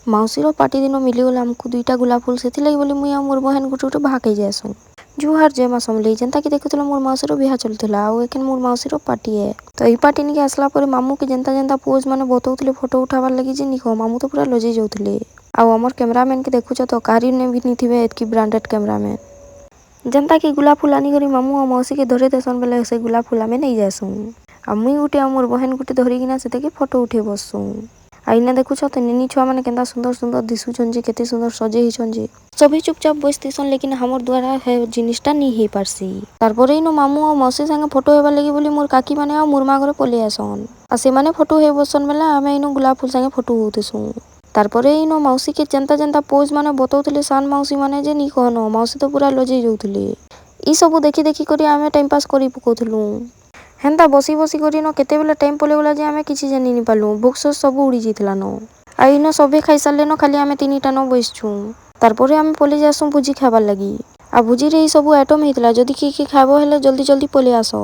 ମାଉସୀର party ଦିନ ମିଲିଗଲା ଆମକୁ 2ଟା ଗୋଲାପ ଫୁଲ। ସେଥିଲାଗି ବୋଲି ମୁଇଁ ଆଉ ମୋର୍ ବହେନ ଗୁଟେ ଗୁଟେ ଭାଗ ହେଇ ଯାଏସୁଁ। ଜୁହାର ଜୟ ମା ସମଲେଇ। ଯେନ୍ତା କି ଦେଖୁଥିଲ ମୋର୍ ମାଉସୀର ବିହା ଚଲୁଥିଲା ଆଉ ଏଖେନ୍ ମୋର୍ ମାଉସୀର ପାର୍ଟି ଏ। ତ ଏଇ ପାର୍ଟି ନିକେ ଆସିଲା ପରେ ମାମୁକେ ଯେନ୍ତା ଯେନ୍ତା ପୋଜ୍ ମାନେ ବତଉଥିଲେ ଫଟୋ ଉଠାବାର ଲାଗି ଯେ ନିକ ମାମୁ ତ ପୁରା ଲଜେଇ ଯାଉଥିଲେ। ଆଉ ଆମର କ୍ୟାମେରାମ୍ୟାନ୍ କେ ଦେଖୁଛ ତ କାହାରି ନେ ବି ନିଥିବେ ଏତକି ବ୍ରାଣ୍ଡେଡ୍ କ୍ୟାମେରାମ୍ୟାନ୍। ଯେନ୍ତା କି ଗୋଲାପ ଫୁଲ ଆନିକରି ମାମୁ ଆଉ ମାଉସୀକେ ଧରେଇ ଦେସନ୍ ବେଲେ ସେ ଗୋଲାପ ଫୁଲ ଆମେ ନେଇ ଯାଏସୁଁ। ଆଉ ମୁଇଁ ଗୁଟେ ଆଉ ମୋର୍ ବହେନ ଗୁଟେ ଧରିକିନା ସେତାକେ ଫଟୋ ଉଠେଇ ବସସୁଁ। ଆଉ ଇନେ ଦେଖୁଛ ତ ନିନି ଛୁଆ ମାନେ କେନ୍ତା ସୁନ୍ଦର ସୁନ୍ଦର ଦିଶୁଛନ୍ ଯେ କେତେ ସୁନ୍ଦର ସଜେଇ ହେଇଛନ୍ ଯେ ସଭି ଚୁପଚାପ ବସିଥିସନ୍ ଲେକିन ଆମର୍ ଦ୍ୱାରା ହେ ଜିନିଷଟା ନି ହେଇ ପାରସି। ତାରପରେ ଇନ ମାମୁ ଆଉ ମାଉସୀ ସାଙ୍ଗେ ଫଟୋ ହେବାର ଲାଗି ବୋଲି ମୋର୍ କାକି ମାନେ ଆଉ ମୋର୍ ମା ଘରେ ପଲେଇ ଆସନ୍। ଆଉ ସେମାନେ ଫଟୋ ହେଇ ବସନ୍ ବେଲେ ଆମେ ଇନୁ ଗୋଲାପ ଫୁଲ ସାଙ୍ଗେ ଫଟୋ ହଉଥିସୁଁ। ତାରପରେ ଇନ ମାଉସୀକେ ଯେନ୍ତା ଯେନ୍ତା ପୋଜ୍ ମାନେ ବତଉଥିଲେ ସାନ୍ ମାଉସୀ ମାନେ ଯେ ନି କହନ ମାଉସୀ ତ ପୁରା ଲଜେଇ ଯାଉଥିଲେ। ଇ ସବୁ ଦେଖି ଦେଖି କରି ଆମେ ଟାଇମ୍ ପାସ୍ କରି ପକଉଥିଲୁ। ହେନ୍ତା ବସି ବସି କରି ନ କେତେବେଲେ ଟାଇମ୍ ପଲେଇଗଲା ଯେ ଆମେ କିଛି ଜାନି ନି ପାରଲୁ। ବୁକ୍ ସୁକ୍ ସବୁ ଉଡ଼ି ଯାଇଥିଲା ନ। ଆଉ ଇନ ସଭେ ଖାଇ ସାରଲେ ନ ଖାଲି ଆମେ ତିନିଟା ନ ବସିଛୁଁ। ତାରପରେ ଆମେ ପଲେଇ ଯାଏସୁଁ ଭୁଜି ଖାଇବାର ଲାଗି। ଆଉ ଭୁଜିରେ ଇ ସବୁ ଆଇଟମ୍ ହେଇଥିଲା। ଯଦି କିଏ କିଏ ଖାଇବ ହେଲେ ଜଲ୍ଦି ଜଲ୍ଦି ପଲେଇ ଆସ।